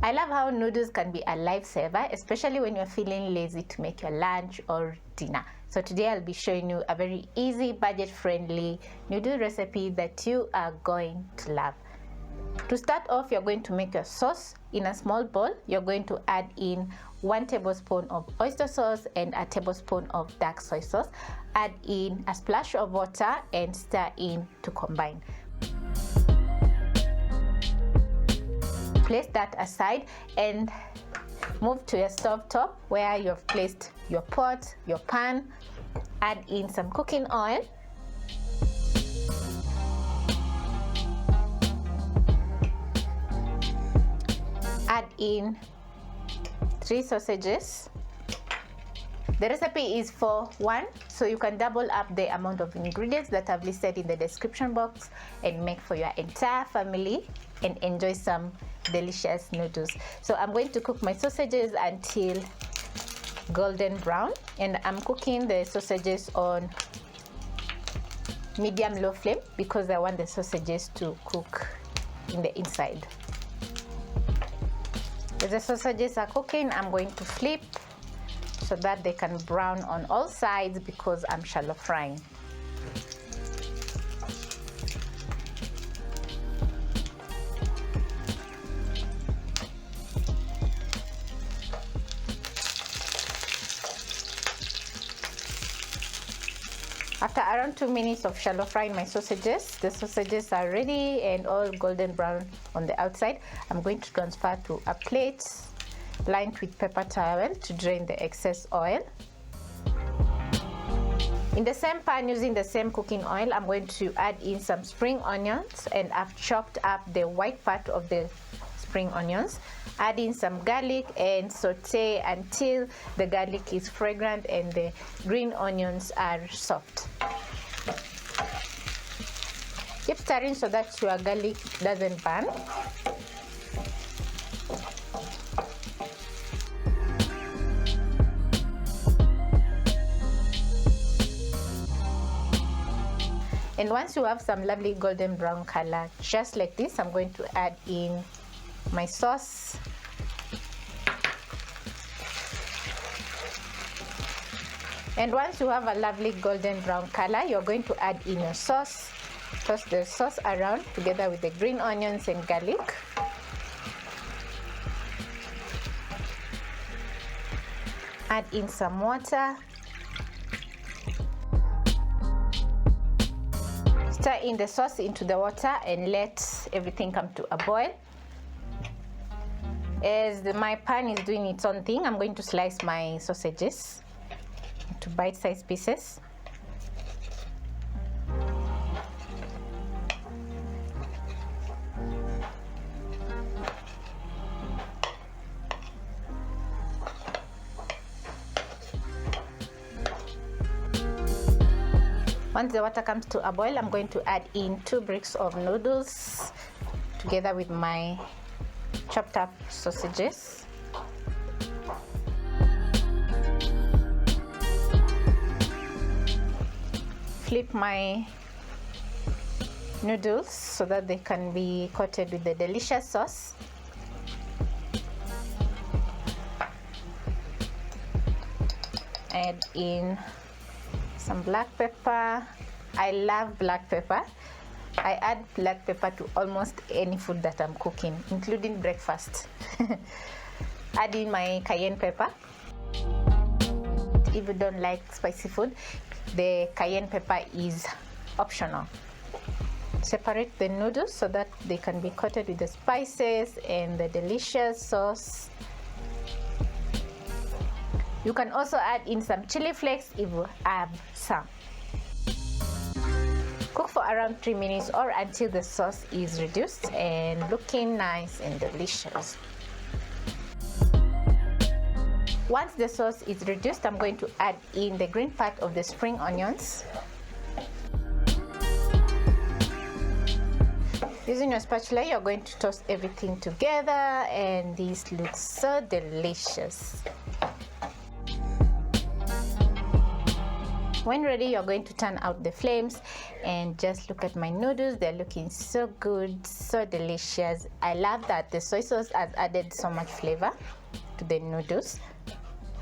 I love how noodles can be a lifesaver, especially when you're feeling lazy to make your lunch or dinner. So today I'll be showing you a very easy, budget-friendly noodle recipe that you are going to love. To start off, you're going to make your sauce. In a small bowl, you're going to add in 1 tablespoon of oyster sauce and a tablespoon of dark soy sauce. Add in a splash of water and stir in to combine. Place that aside and move to your stove top where you've placed your pot, your pan. Add in some cooking oil. Add in 3 sausages. The recipe is for 1, so you can double up the amount of ingredients that I've listed in the description box and make for your entire family and enjoy some delicious noodles. So I'm going to cook my sausages until golden brown, and I'm cooking the sausages on medium low flame because I want the sausages to cook in the inside. As the sausages are cooking, I'm going to flip so that they can brown on all sides because I'm shallow frying. After around 2 minutes of shallow frying my sausages, the sausages are ready and all golden brown on the outside. I'm going to transfer to a plate lined with paper towel to drain the excess oil. In the same pan, using the same cooking oil, I'm going to add in some spring onions, and I've chopped up the white part of the spring onions. Add in some garlic and saute until the garlic is fragrant and the green onions are soft. Keep stirring so that your garlic doesn't burn. And once you have some lovely golden brown color, just like this, I'm going to add in my sauce. And once you have a lovely golden brown color, you're going to add in your sauce. Toss the sauce around together with the green onions and garlic. Add in some water. Stir in the sauce into the water and let everything come to a boil. As my pan is doing its own thing, I'm going to slice my sausages into bite-sized pieces. Once the water comes to a boil, I'm going to add in 2 bricks of noodles together with my chopped up sausages. Flip my noodles so that they can be coated with the delicious sauce. Add in some black pepper. I love black pepper. I add black pepper to almost any food that I'm cooking, including breakfast. Add in my cayenne pepper. If you don't like spicy food, the cayenne pepper is optional. Separate the noodles so that they can be coated with the spices and the delicious sauce. You can also add in some chili flakes if you have some. Cook for around 3 minutes or until the sauce is reduced and looking nice and delicious. Once the sauce is reduced, I'm going to add in the green part of the spring onions. Using your spatula, you're going to toss everything together, and this looks so delicious. When ready, you're going to turn out the flames and just look at my noodles. They're looking so good, so delicious. I love that the soy sauce has added so much flavor to the noodles.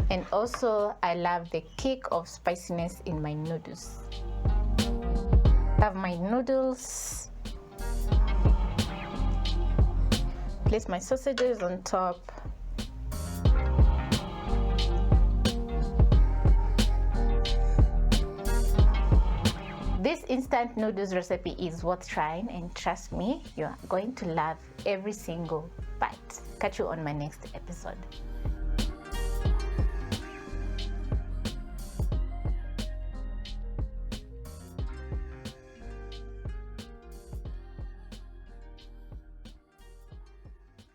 And also, I love the kick of spiciness in my noodles. Have my noodles. Place my sausages on top. This instant noodles recipe is worth trying, and trust me, you're going to love every single bite. Catch you on my next episode.